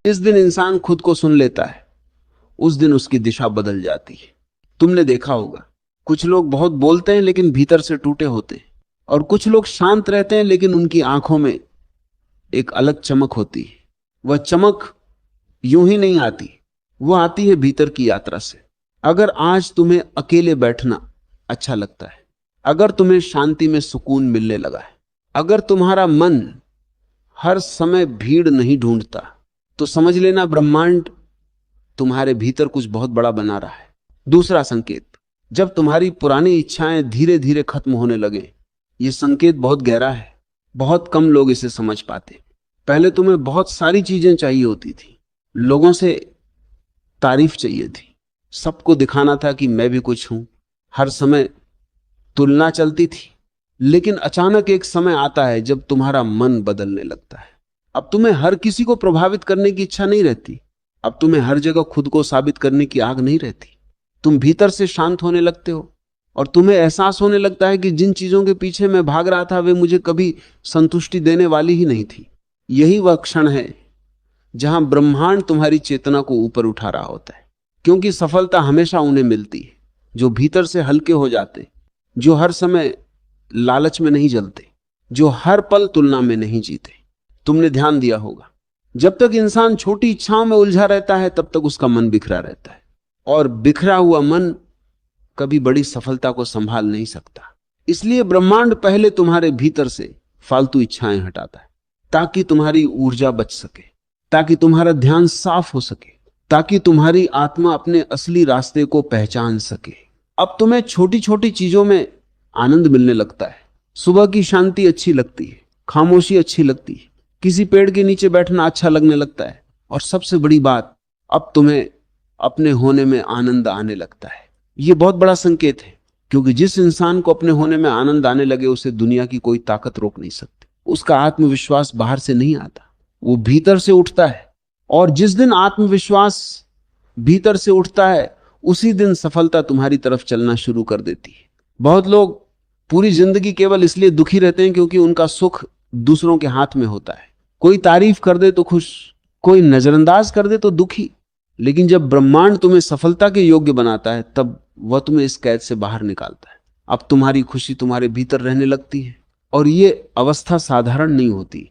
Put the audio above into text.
जिस दिन इंसान खुद को सुन लेता है उस दिन उसकी दिशा बदल जाती है। तुमने देखा होगा, कुछ लोग बहुत बोलते हैं लेकिन भीतर से टूटे होते हैं, और कुछ लोग शांत रहते हैं लेकिन उनकी आंखों में एक अलग चमक होती है। वह चमक यूं ही नहीं आती, वो आती है भीतर की यात्रा से। अगर आज तुम्हें अकेले बैठना अच्छा लगता है, अगर तुम्हें शांति में सुकून मिलने लगा है, अगर तुम्हारा मन हर समय भीड़ नहीं ढूंढता, तो समझ लेना ब्रह्मांड तुम्हारे भीतर कुछ बहुत बड़ा बना रहा है। दूसरा संकेत, जब तुम्हारी पुरानी इच्छाएं धीरे धीरे खत्म होने लगे, यह संकेत बहुत गहरा है, बहुत कम लोग इसे समझ पाते। पहले तुम्हें बहुत सारी चीजें चाहिए होती थी, लोगों से तारीफ चाहिए थी, सबको दिखाना था कि मैं भी कुछ हूं, हर समय तुलना चलती थी। लेकिन अचानक एक समय आता है जब तुम्हारा मन बदलने लगता है। अब तुम्हें हर किसी को प्रभावित करने की इच्छा नहीं रहती, अब तुम्हें हर जगह खुद को साबित करने की आग नहीं रहती। तुम भीतर से शांत होने लगते हो और तुम्हें एहसास होने लगता है कि जिन चीजों के पीछे मैं भाग रहा था वे मुझे कभी संतुष्टि देने वाली ही नहीं थी। यही वह क्षण है जहां ब्रह्मांड तुम्हारी चेतना को ऊपर उठा रहा होता है, क्योंकि सफलता हमेशा उन्हें मिलती है जो भीतर से हल्के हो जाते, जो हर समय लालच में नहीं जलते, जो हर पल तुलना में नहीं जीते। तुमने ध्यान दिया होगा, जब तक इंसान छोटी इच्छाओं में उलझा रहता है तब तक उसका मन बिखरा रहता है, और बिखरा हुआ मन कभी बड़ी सफलता को संभाल नहीं सकता। इसलिए ब्रह्मांड पहले तुम्हारे भीतर से फालतू इच्छाएं हटाता है, ताकि तुम्हारी ऊर्जा बच सके, ताकि तुम्हारा ध्यान साफ हो सके, ताकि तुम्हारी आत्मा अपने असली रास्ते को पहचान सके। अब तुम्हें छोटी छोटी चीजों में आनंद मिलने लगता है। सुबह की शांति अच्छी लगती है, खामोशी अच्छी लगती है, किसी पेड़ के नीचे बैठना अच्छा लगने लगता है, और सबसे बड़ी बात, अब तुम्हें अपने होने में आनंद आने लगता है। यह बहुत बड़ा संकेत है, क्योंकि जिस इंसान को अपने होने में आनंद आने लगे उसे दुनिया की कोई ताकत रोक नहीं सकती। उसका आत्मविश्वास बाहर से नहीं आता, वो भीतर से उठता है, और जिस दिन आत्मविश्वास भीतर से उठता है उसी दिन सफलता तुम्हारी तरफ चलना शुरू कर देती है। बहुत लोग पूरी जिंदगी केवल इसलिए दुखी रहते हैं क्योंकि उनका सुख दूसरों के हाथ में होता है। कोई तारीफ कर दे तो खुश, कोई नजरअंदाज कर दे तो दुखी। लेकिन जब ब्रह्मांड तुम्हें सफलता के योग्य बनाता है तब वह तुम्हें इस कैद से बाहर निकालता है। अब तुम्हारी खुशी तुम्हारे भीतर रहने लगती है, और ये अवस्था साधारण नहीं होती,